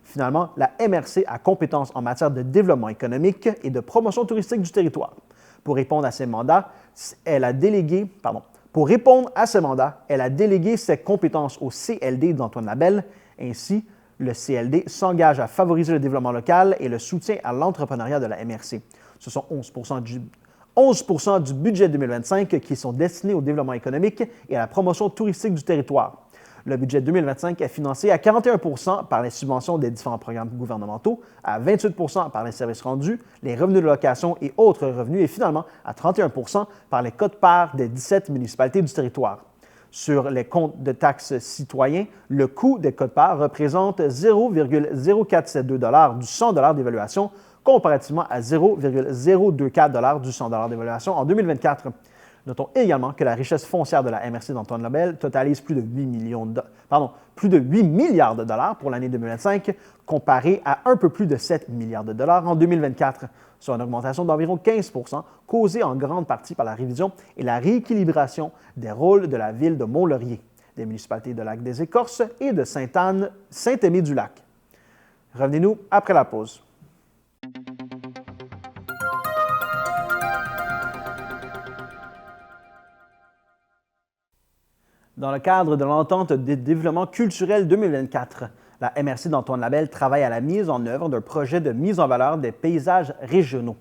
Finalement, la MRC a compétence en matière de développement économique et de promotion touristique du territoire. Pour répondre à ces mandats, elle a délégué ses compétences au CLD d'Antoine Labelle. Ainsi, le CLD s'engage à favoriser le développement local et le soutien à l'entrepreneuriat de la MRC. Ce sont 11 % du budget 2025 qui sont destinés au développement économique et à la promotion touristique du territoire. Le budget 2025 est financé à 41 % par les subventions des différents programmes gouvernementaux, à 28 % par les services rendus, les revenus de location et autres revenus, et finalement à 31 % par les quotes-parts des 17 municipalités du territoire. Sur les comptes de taxes citoyens, le coût des quotes-parts représente 0,0472 $ du 100 $ d'évaluation, comparativement à 0,024 $ du 100 $ d'évaluation en 2024. Notons également que la richesse foncière de la MRC d'Antoine Lebel totalise plus de 8 milliards de dollars pour l'année 2025, comparé à un peu plus de 7 milliards de dollars en 2024, soit une augmentation d'environ 15 causée en grande partie par la révision et la rééquilibration des rôles de la ville de Mont-Laurier, des municipalités de Lac-des-Écorces et de Sainte-Anne, Saint-Aimé-du-Lac. Revenez-nous après la pause. Dans le cadre de l'entente de développement culturel 2024, la MRC d'Antoine Lebel travaille à la mise en œuvre d'un projet de mise en valeur des paysages régionaux.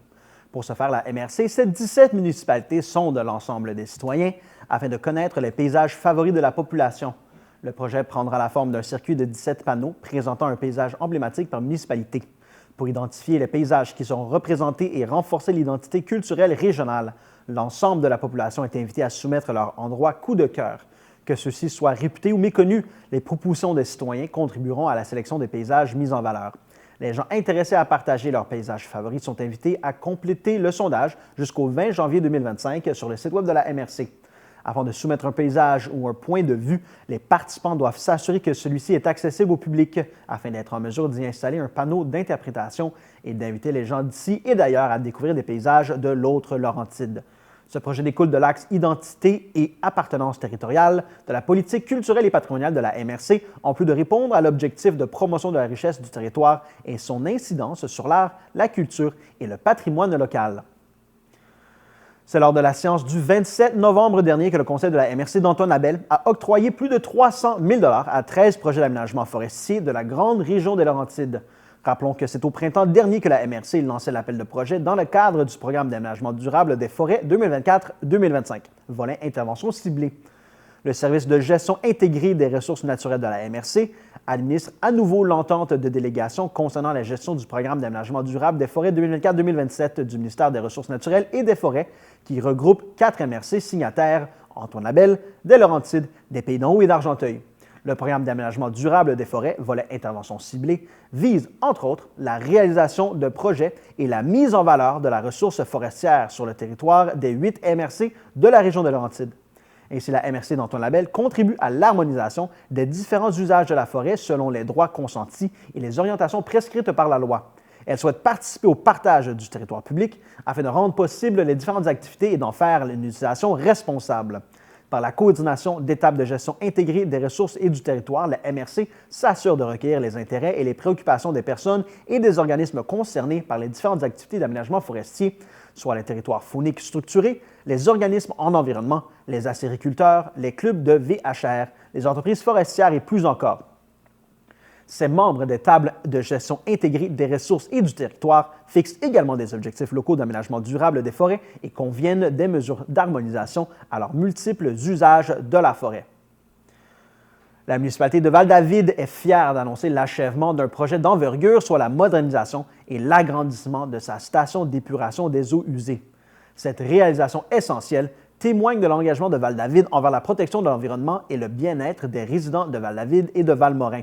Pour ce faire, la MRC, ces 17 municipalités sondent l'ensemble des citoyens afin de connaître les paysages favoris de la population. Le projet prendra la forme d'un circuit de 17 panneaux présentant un paysage emblématique par municipalité. Pour identifier les paysages qui seront représentés et renforcer l'identité culturelle régionale, l'ensemble de la population est invité à soumettre leur endroit coup de cœur. Que ceux-ci soient réputés ou méconnus, les propositions des citoyens contribueront à la sélection des paysages mis en valeur. Les gens intéressés à partager leurs paysages favoris sont invités à compléter le sondage jusqu'au 20 janvier 2025 sur le site web de la MRC. Avant de soumettre un paysage ou un point de vue, les participants doivent s'assurer que celui-ci est accessible au public afin d'être en mesure d'y installer un panneau d'interprétation et d'inviter les gens d'ici et d'ailleurs à découvrir des paysages de l'autre Laurentide. Ce projet découle de l'axe identité et appartenance territoriale de la politique culturelle et patrimoniale de la MRC, en plus de répondre à l'objectif de promotion de la richesse du territoire et son incidence sur l'art, la culture et le patrimoine local. C'est lors de la séance du 27 novembre dernier que le conseil de la MRC d'Antoine Lebel a octroyé plus de 300 000 $ à 13 projets d'aménagement forestier de la grande région des Laurentides. Rappelons que c'est au printemps dernier que la MRC lançait l'appel de projet dans le cadre du programme d'aménagement durable des forêts 2024-2025, volet intervention ciblée. Le service de gestion intégrée des ressources naturelles de la MRC administre à nouveau l'entente de délégation concernant la gestion du programme d'aménagement durable des forêts 2024-2027 du ministère des Ressources naturelles et des Forêts, qui regroupe 4 MRC signataires, Antoine Lebel, des Laurentides, des Pays d'en Haut et d'Argenteuil. Le programme d'aménagement durable des forêts, volet intervention ciblée, vise, entre autres, la réalisation de projets et la mise en valeur de la ressource forestière sur le territoire des 8 MRC de la région de Laurentides. Ainsi, la MRC d'Antoine Lebel contribue à l'harmonisation des différents usages de la forêt selon les droits consentis et les orientations prescrites par la loi. Elle souhaite participer au partage du territoire public afin de rendre possible les différentes activités et d'en faire une utilisation responsable. Par la coordination d'étapes de gestion intégrée des ressources et du territoire, la MRC s'assure de recueillir les intérêts et les préoccupations des personnes et des organismes concernés par les différentes activités d'aménagement forestier, soit les territoires fauniques structurés, les organismes en environnement, les acériculteurs, les clubs de VHR, les entreprises forestières et plus encore. Ces membres des tables de gestion intégrée des ressources et du territoire fixent également des objectifs locaux d'aménagement durable des forêts et conviennent des mesures d'harmonisation à leurs multiples usages de la forêt. La municipalité de Val-David est fière d'annoncer l'achèvement d'un projet d'envergure, soit la modernisation et l'agrandissement de sa station d'épuration des eaux usées. Cette réalisation essentielle témoigne de l'engagement de Val-David envers la protection de l'environnement et le bien-être des résidents de Val-David et de Valmorin.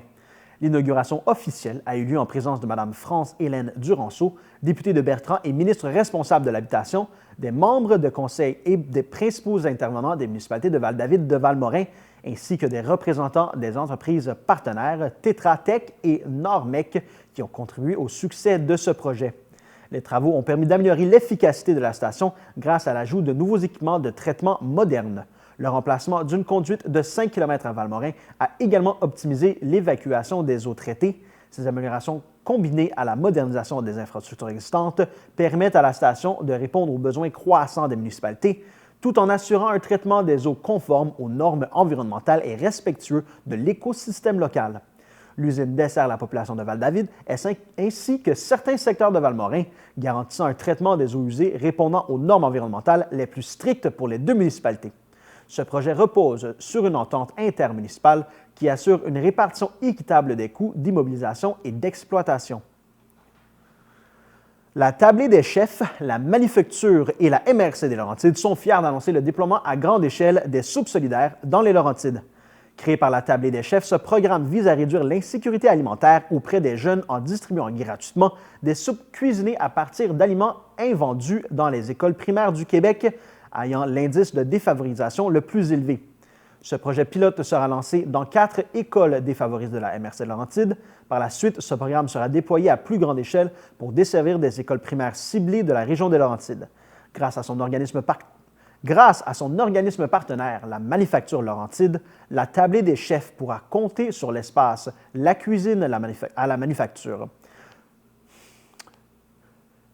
L'inauguration officielle a eu lieu en présence de Mme France-Hélène Duranceau, députée de Bertrand et ministre responsable de l'Habitation, des membres de conseil et des principaux intervenants des municipalités de Val-David et de Valmorin, ainsi que des représentants des entreprises partenaires Tetra Tech et Normec qui ont contribué au succès de ce projet. Les travaux ont permis d'améliorer l'efficacité de la station grâce à l'ajout de nouveaux équipements de traitement modernes. Le remplacement d'une conduite de 5 km à Valmorin a également optimisé l'évacuation des eaux traitées. Ces améliorations, combinées à la modernisation des infrastructures existantes, permettent à la station de répondre aux besoins croissants des municipalités, tout en assurant un traitement des eaux conforme aux normes environnementales et respectueux de l'écosystème local. L'usine dessert la population de Val-David ainsi que certains secteurs de Valmorin, garantissant un traitement des eaux usées répondant aux normes environnementales les plus strictes pour les deux municipalités. Ce projet repose sur une entente intermunicipale qui assure une répartition équitable des coûts d'immobilisation et d'exploitation. La Tablée des chefs, la Manufacture et la MRC des Laurentides sont fiers d'annoncer le déploiement à grande échelle des soupes solidaires dans les Laurentides. Créé par la Tablée des chefs, ce programme vise à réduire l'insécurité alimentaire auprès des jeunes en distribuant gratuitement des soupes cuisinées à partir d'aliments invendus dans les écoles primaires du Québec ayant l'indice de défavorisation le plus élevé. Ce projet pilote sera lancé dans 4 écoles défavorisées de la MRC de Laurentides. Par la suite, ce programme sera déployé à plus grande échelle pour desservir des écoles primaires ciblées de la région des Laurentides. Grâce à son organisme partenaire, la Manufacture Laurentide, la tablée des chefs pourra compter sur l'espace La Cuisine à la Manufacture.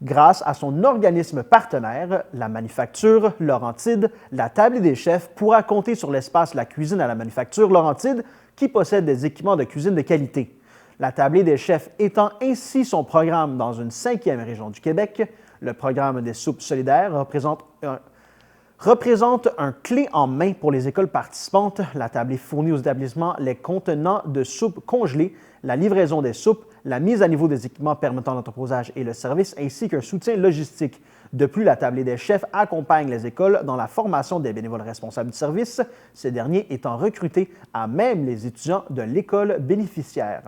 Grâce à son organisme partenaire, la Manufacture Laurentide, la tablée des chefs pourra compter sur l'espace La Cuisine à la Manufacture Laurentide qui possède des équipements de cuisine de qualité. La tablée des chefs étend ainsi son programme dans une 5e région du Québec. Le programme des soupes solidaires représente un clé en main pour les écoles participantes. La tablée fournit aux établissements les contenants de soupes congelées, la livraison des soupes, la mise à niveau des équipements permettant l'entreposage et le service, ainsi qu'un soutien logistique. De plus, la tablée des chefs accompagne les écoles dans la formation des bénévoles responsables du service, ces derniers étant recrutés à même les étudiants de l'école bénéficiaire.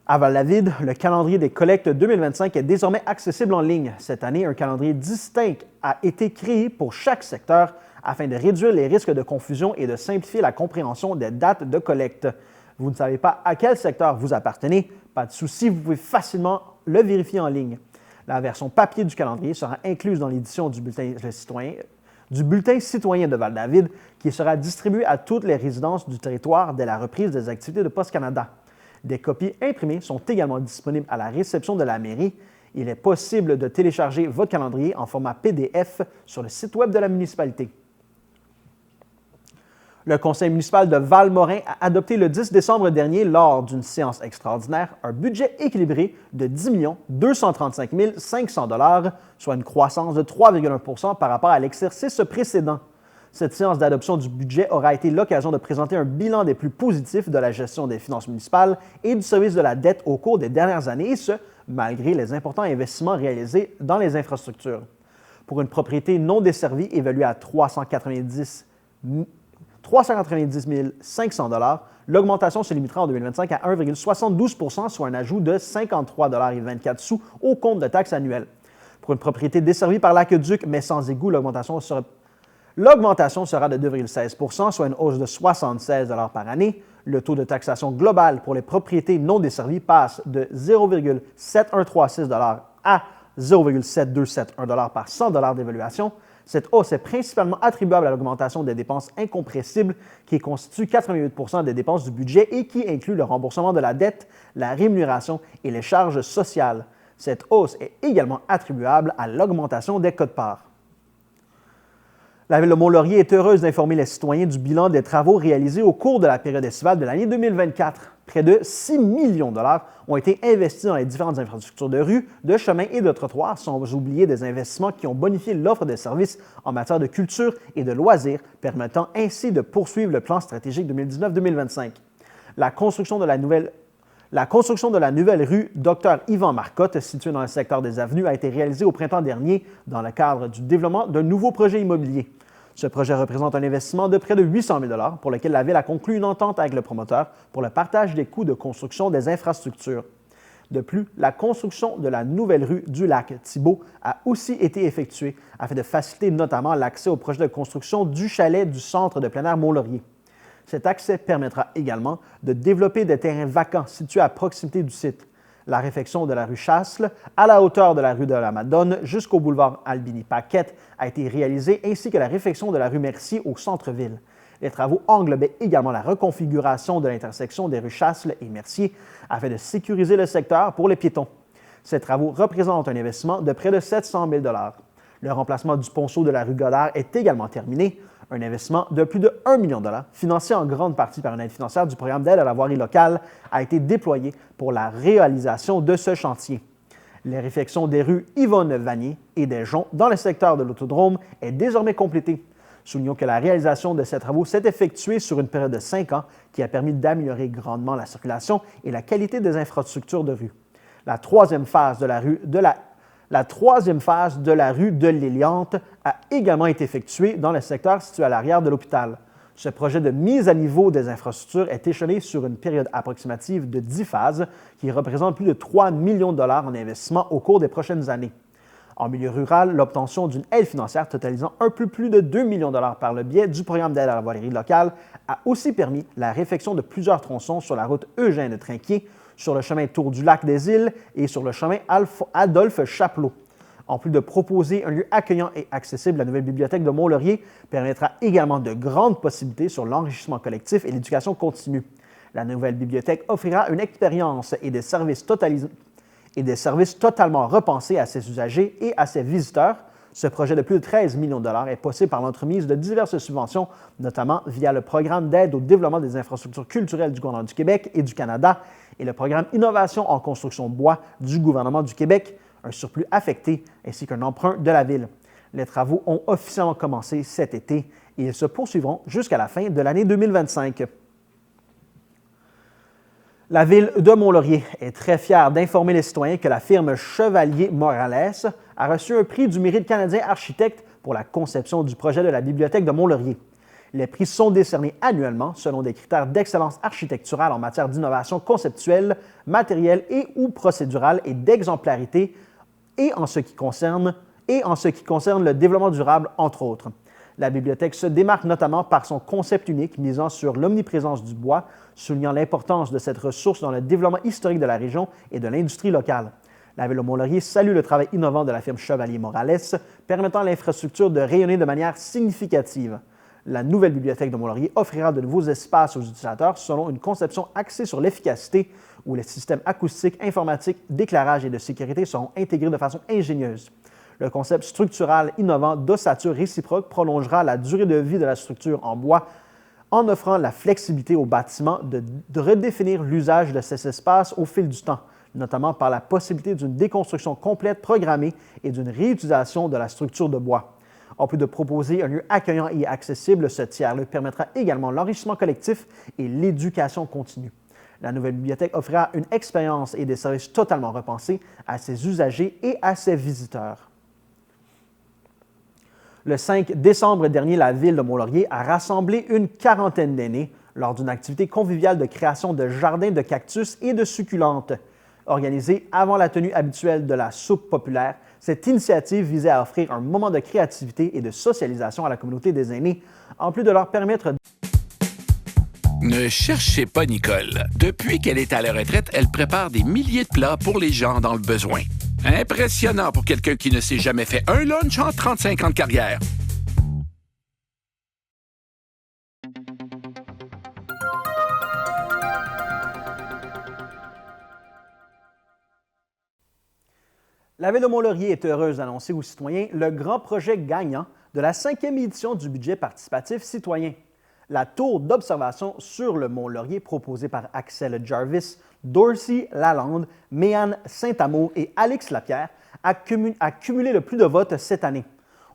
À Val-David, le calendrier des collectes 2025 est désormais accessible en ligne. Cette année, un calendrier distinct a été créé pour chaque secteur afin de réduire les risques de confusion et de simplifier la compréhension des dates de collecte. Vous ne savez pas à quel secteur vous appartenez, pas de souci, vous pouvez facilement le vérifier en ligne. La version papier du calendrier sera incluse dans l'édition du bulletin citoyen de Val-David qui sera distribué à toutes les résidences du territoire dès la reprise des activités de Poste Canada. Des copies imprimées sont également disponibles à la réception de la mairie. Il est possible de télécharger votre calendrier en format PDF sur le site Web de la municipalité. Le conseil municipal de Val-Morin a adopté le 10 décembre dernier, lors d'une séance extraordinaire, un budget équilibré de 10 235 500 $, soit une croissance de 3,1 % par rapport à l'exercice précédent. Cette séance d'adoption du budget aura été l'occasion de présenter un bilan des plus positifs de la gestion des finances municipales et du service de la dette au cours des dernières années, et ce, malgré les importants investissements réalisés dans les infrastructures. Pour une propriété non desservie évaluée à 390 500 $, l'augmentation se limitera en 2025 à 1,72 %, soit un ajout de 53,24 $ au compte de taxes annuelles. Pour une propriété desservie par l'aqueduc mais sans égout, l'augmentation sera de 2,16 %, soit une hausse de 76 $ par année. Le taux de taxation global pour les propriétés non desservies passe de 0,7136 $ à 0,7271 $ par 100 $ d'évaluation. Cette hausse est principalement attribuable à l'augmentation des dépenses incompressibles qui constituent 88 % des dépenses du budget et qui inclut le remboursement de la dette, la rémunération et les charges sociales. Cette hausse est également attribuable à l'augmentation des quotes-parts. La Ville de Mont-Laurier est heureuse d'informer les citoyens du bilan des travaux réalisés au cours de la période estivale de l'année 2024. Près de 6 millions de $ ont été investis dans les différentes infrastructures de rues, de chemins et de trottoirs, sans oublier des investissements qui ont bonifié l'offre de services en matière de culture et de loisirs, permettant ainsi de poursuivre le plan stratégique 2019-2025. La construction de la nouvelle rue Dr Yvan Marcotte, située dans le secteur des Avenues, a été réalisée au printemps dernier dans le cadre du développement d'un nouveau projet immobilier. Ce projet représente un investissement de près de 800 000 $ pour lequel la Ville a conclu une entente avec le promoteur pour le partage des coûts de construction des infrastructures. De plus, la construction de la nouvelle rue du Lac-Thibault a aussi été effectuée afin de faciliter notamment l'accès au projet de construction du chalet du centre de plein air Mont-Laurier. Cet accès permettra également de développer des terrains vacants situés à proximité du site. La réfection de la rue Chasles, à la hauteur de la rue de la Madone jusqu'au boulevard Albini-Paquette, a été réalisée, ainsi que la réfection de la rue Mercier au centre-ville. Les travaux englobaient également la reconfiguration de l'intersection des rues Chasles et Mercier afin de sécuriser le secteur pour les piétons. Ces travaux représentent un investissement de près de 700 000 $. Le remplacement du ponceau de la rue Godard est également terminé. Un investissement de plus de 1 million $, financé en grande partie par une aide financière du programme d'aide à la voirie locale, a été déployé pour la réalisation de ce chantier. Les réfections des rues Yvonne Vanier et des Joncs dans le secteur de l'Autodrome est désormais complétée. Soulignons que la réalisation de ces travaux s'est effectuée sur une période de 5 ans qui a permis d'améliorer grandement la circulation et la qualité des infrastructures de rue. La troisième phase de la rue de l'Éliante a également été effectuée dans le secteur situé à l'arrière de l'hôpital. Ce projet de mise à niveau des infrastructures est échelonné sur une période approximative de 10 phases qui représente plus de 3 millions de $ en investissement au cours des prochaines années. En milieu rural, l'obtention d'une aide financière totalisant un peu plus de 2 millions de dollars par le biais du programme d'aide à la voirie locale a aussi permis la réfection de plusieurs tronçons sur la route Eugène-Trinquier, sur le chemin Tour du Lac des Îles et sur le chemin Adolphe Chapelot. En plus de proposer un lieu accueillant et accessible, la nouvelle bibliothèque de Mont-Laurier permettra également de grandes possibilités sur l'enrichissement collectif et l'éducation continue. La nouvelle bibliothèque offrira une expérience et des services totalement repensés à ses usagers et à ses visiteurs. Ce projet de plus de 13 millions de dollars est possible par l'entremise de diverses subventions, notamment via le programme d'aide au développement des infrastructures culturelles du gouvernement du Québec et du Canada et le programme Innovation en construction bois du gouvernement du Québec, un surplus affecté ainsi qu'un emprunt de la Ville. Les travaux ont officiellement commencé cet été et ils se poursuivront jusqu'à la fin de l'année 2025. La Ville de Mont-Laurier est très fière d'informer les citoyens que la firme Chevalier Morales a reçu un prix du Mérite canadien architecte pour la conception du projet de la Bibliothèque de Mont-Laurier. Les prix sont décernés annuellement selon des critères d'excellence architecturale en matière d'innovation conceptuelle, matérielle et ou procédurale et d'exemplarité et en ce qui concerne le développement durable, entre autres. La bibliothèque se démarque notamment par son concept unique misant sur l'omniprésence du bois, soulignant l'importance de cette ressource dans le développement historique de la région et de l'industrie locale. La Ville de Mont-Laurier salue le travail innovant de la firme Chevalier Morales, permettant à l'infrastructure de rayonner de manière significative. La nouvelle bibliothèque de Mont-Laurier offrira de nouveaux espaces aux utilisateurs selon une conception axée sur l'efficacité, où les systèmes acoustiques, informatiques, d'éclairage et de sécurité seront intégrés de façon ingénieuse. Le concept structural innovant d'ossature réciproque prolongera la durée de vie de la structure en bois en offrant la flexibilité au bâtiment de redéfinir l'usage de ces espaces au fil du temps, notamment par la possibilité d'une déconstruction complète programmée et d'une réutilisation de la structure de bois. En plus de proposer un lieu accueillant et accessible, ce tiers-lieu permettra également l'enrichissement collectif et l'éducation continue. La nouvelle bibliothèque offrira une expérience et des services totalement repensés à ses usagers et à ses visiteurs. Le 5 décembre dernier, la Ville de Mont-Laurier a rassemblé une quarantaine d'aînés lors d'une activité conviviale de création de jardins de cactus et de succulentes. Organisée avant la tenue habituelle de la soupe populaire, cette initiative visait à offrir un moment de créativité et de socialisation à la communauté des aînés, en plus de leur permettre... Ne cherchez pas Nicole. Depuis qu'elle est à la retraite, elle prépare des milliers de plats pour les gens dans le besoin. Impressionnant pour quelqu'un qui ne s'est jamais fait un lunch en 35 ans de carrière. La Ville de Mont-Laurier est heureuse d'annoncer aux citoyens le grand projet gagnant de la 5e édition du budget participatif citoyen. La tour d'observation sur le Mont-Laurier proposée par Axel Jarvis, Dorsey Lalande, Méane Saint-Amour et Alix Lapierre a cumulé le plus de votes cette année.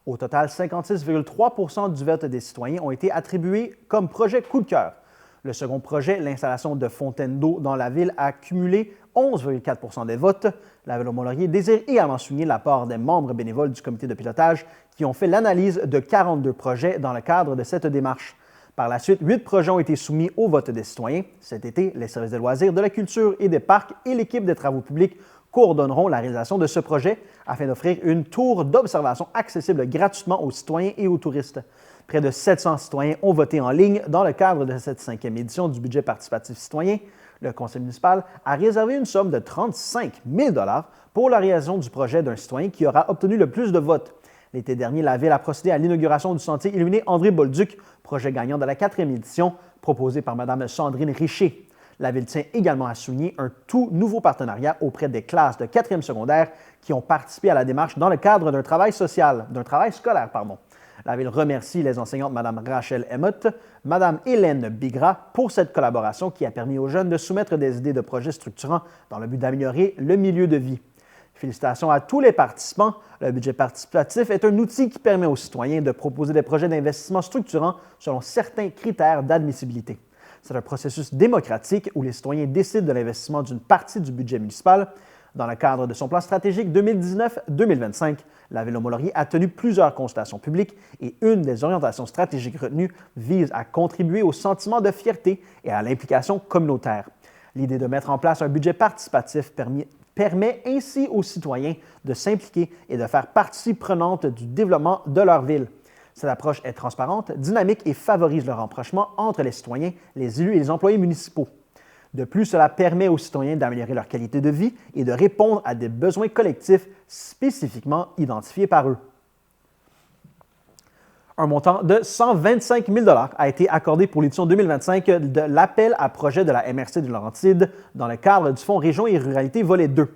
Au total, 56,3 % du vote des citoyens ont été attribués comme projet coup de cœur. Le second projet, l'installation de fontaines d'eau dans la ville, a cumulé 11,4 % des votes. La Ville de Mont-Laurier désire également souligner l'apport des membres bénévoles du comité de pilotage qui ont fait l'analyse de 42 projets dans le cadre de cette démarche. Par la suite, 8 projets ont été soumis au vote des citoyens. Cet été, les services des loisirs, de la culture et des parcs et l'équipe des travaux publics coordonneront la réalisation de ce projet afin d'offrir une tour d'observation accessible gratuitement aux citoyens et aux touristes. Près de 700 citoyens ont voté en ligne dans le cadre de cette 5e édition du budget participatif citoyen. Le conseil municipal a réservé une somme de 35 000 $ pour la réalisation du projet d'un citoyen qui aura obtenu le plus de votes. L'été dernier, la Ville a procédé à l'inauguration du sentier illuminé André-Bolduc, projet gagnant de la 4e édition, proposé par Mme Sandrine Richer. La Ville tient également à souligner un tout nouveau partenariat auprès des classes de 4e secondaire qui ont participé à la démarche dans le cadre d'un travail scolaire. La Ville remercie les enseignantes Mme Rachel Emmott, Mme Hélène Bigra pour cette collaboration qui a permis aux jeunes de soumettre des idées de projets structurants dans le but d'améliorer le milieu de vie. Félicitations à tous les participants. Le budget participatif est un outil qui permet aux citoyens de proposer des projets d'investissement structurants selon certains critères d'admissibilité. C'est un processus démocratique où les citoyens décident de l'investissement d'une partie du budget municipal. Dans le cadre de son plan stratégique 2019-2025, la Ville de Mont-Laurier a tenu plusieurs consultations publiques et une des orientations stratégiques retenues vise à contribuer au sentiment de fierté et à l'implication communautaire. L'idée de mettre en place un budget participatif permet ainsi aux citoyens de s'impliquer et de faire partie prenante du développement de leur ville. Cette approche est transparente, dynamique et favorise le rapprochement entre les citoyens, les élus et les employés municipaux. De plus, cela permet aux citoyens d'améliorer leur qualité de vie et de répondre à des besoins collectifs spécifiquement identifiés par eux. Un montant de 125 000 $ a été accordé pour l'édition 2025 de l'appel à projet de la MRC de Laurentides dans le cadre du Fonds Région et Ruralité Volet 2.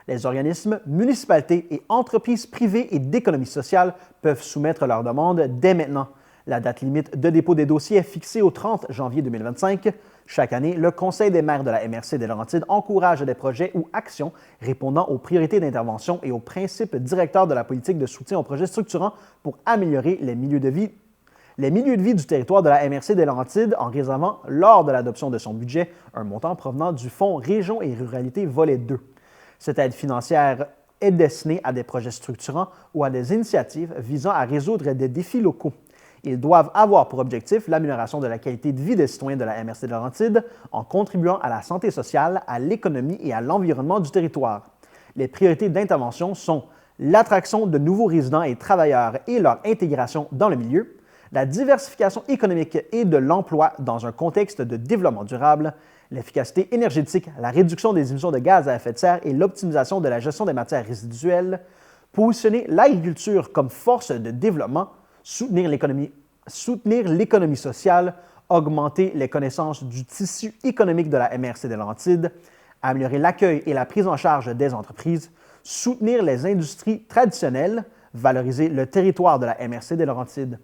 Les organismes, municipalités et entreprises privées et d'économie sociale peuvent soumettre leurs demandes dès maintenant. La date limite de dépôt des dossiers est fixée au 30 janvier 2025. Chaque année, le Conseil des maires de la MRC des Laurentides encourage des projets ou actions répondant aux priorités d'intervention et aux principes directeurs de la politique de soutien aux projets structurants pour améliorer les milieux de vie du territoire de la MRC des Laurentides en réservant, lors de l'adoption de son budget, un montant provenant du Fonds Région et Ruralité Volet 2. Cette aide financière est destinée à des projets structurants ou à des initiatives visant à résoudre des défis locaux. Ils doivent avoir pour objectif l'amélioration de la qualité de vie des citoyens de la MRC de Laurentides en contribuant à la santé sociale, à l'économie et à l'environnement du territoire. Les priorités d'intervention sont l'attraction de nouveaux résidents et travailleurs et leur intégration dans le milieu, la diversification économique et de l'emploi dans un contexte de développement durable, l'efficacité énergétique, la réduction des émissions de gaz à effet de serre et l'optimisation de la gestion des matières résiduelles, positionner l'agriculture comme force de développement, soutenir l'économie sociale, augmenter les connaissances du tissu économique de la MRC des Laurentides, améliorer l'accueil et la prise en charge des entreprises, soutenir les industries traditionnelles, valoriser le territoire de la MRC des Laurentides.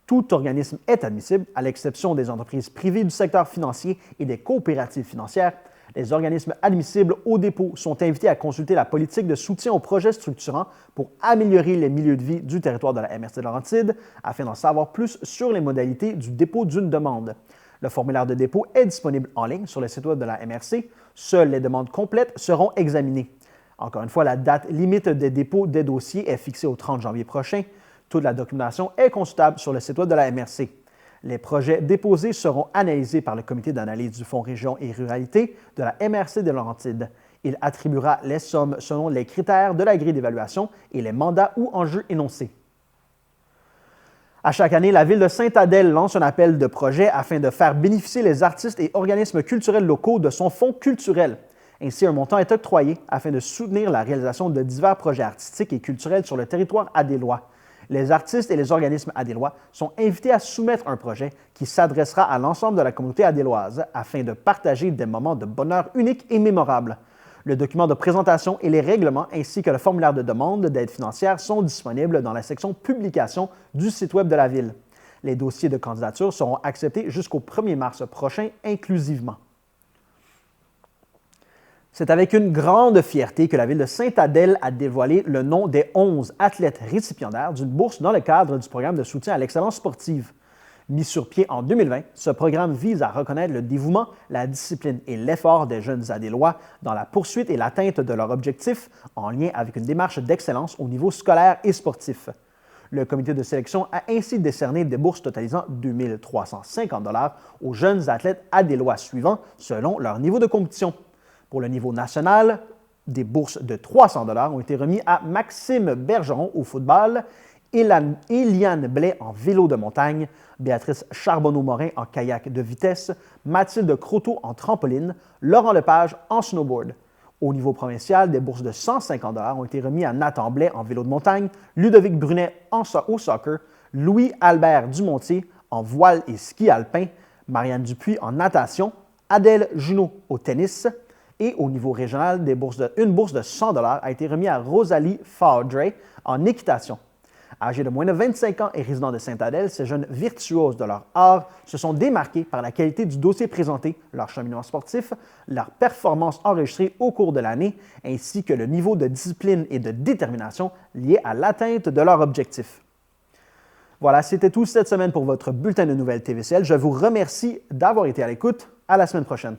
Tout organisme est admissible, à l'exception des entreprises privées du secteur financier et des coopératives financières. Les organismes admissibles au dépôt sont invités à consulter la politique de soutien aux projets structurants pour améliorer les milieux de vie du territoire de la MRC de Laurentides afin d'en savoir plus sur les modalités du dépôt d'une demande. Le formulaire de dépôt est disponible en ligne sur le site web de la MRC. Seules les demandes complètes seront examinées. Encore une fois, la date limite des dépôts des dossiers est fixée au 30 janvier prochain. Toute la documentation est consultable sur le site web de la MRC. Les projets déposés seront analysés par le Comité d'analyse du Fonds Région et Ruralité de la MRC de Laurentides. Il attribuera les sommes selon les critères de la grille d'évaluation et les mandats ou enjeux énoncés. À chaque année, la Ville de Sainte-Adèle lance un appel de projet afin de faire bénéficier les artistes et organismes culturels locaux de son fonds culturel. Ainsi, un montant est octroyé afin de soutenir la réalisation de divers projets artistiques et culturels sur le territoire adélois. Les artistes et les organismes adélois sont invités à soumettre un projet qui s'adressera à l'ensemble de la communauté adéloise afin de partager des moments de bonheur uniques et mémorables. Le document de présentation et les règlements ainsi que le formulaire de demande d'aide financière sont disponibles dans la section Publications du site web de la Ville. Les dossiers de candidature seront acceptés jusqu'au 1er mars prochain inclusivement. C'est avec une grande fierté que la Ville de Sainte-Adèle a dévoilé le nom des 11 athlètes récipiendaires d'une bourse dans le cadre du programme de soutien à l'excellence sportive. Mis sur pied en 2020, ce programme vise à reconnaître le dévouement, la discipline et l'effort des jeunes Adélois dans la poursuite et l'atteinte de leurs objectifs en lien avec une démarche d'excellence au niveau scolaire et sportif. Le comité de sélection a ainsi décerné des bourses totalisant 2 350 $ aux jeunes athlètes adélois suivants selon leur niveau de compétition. Pour le niveau national, des bourses de 300 $ ont été remis à Maxime Bergeron au football, Eliane Blais en vélo de montagne, Béatrice Charbonneau-Morin en kayak de vitesse, Mathilde Croteau en trampoline, Laurent Lepage en snowboard. Au niveau provincial, des bourses de 150 $ ont été remis à Nathan Blais en vélo de montagne, Ludovic Brunet au soccer, Louis-Albert Dumontier en voile et ski alpin, Marianne Dupuis en natation, Adèle Junot au tennis. Et au niveau régional, une bourse de 100 $ a été remise à Rosalie Faudrey en équitation. Âgés de moins de 25 ans et résidents de Sainte-Adèle, ces jeunes virtuoses de leur art se sont démarqués par la qualité du dossier présenté, leur cheminement sportif, leur performance enregistrée au cours de l'année, ainsi que le niveau de discipline et de détermination lié à l'atteinte de leur objectif. Voilà, c'était tout cette semaine pour votre bulletin de nouvelles TVCL. Je vous remercie d'avoir été à l'écoute. À la semaine prochaine.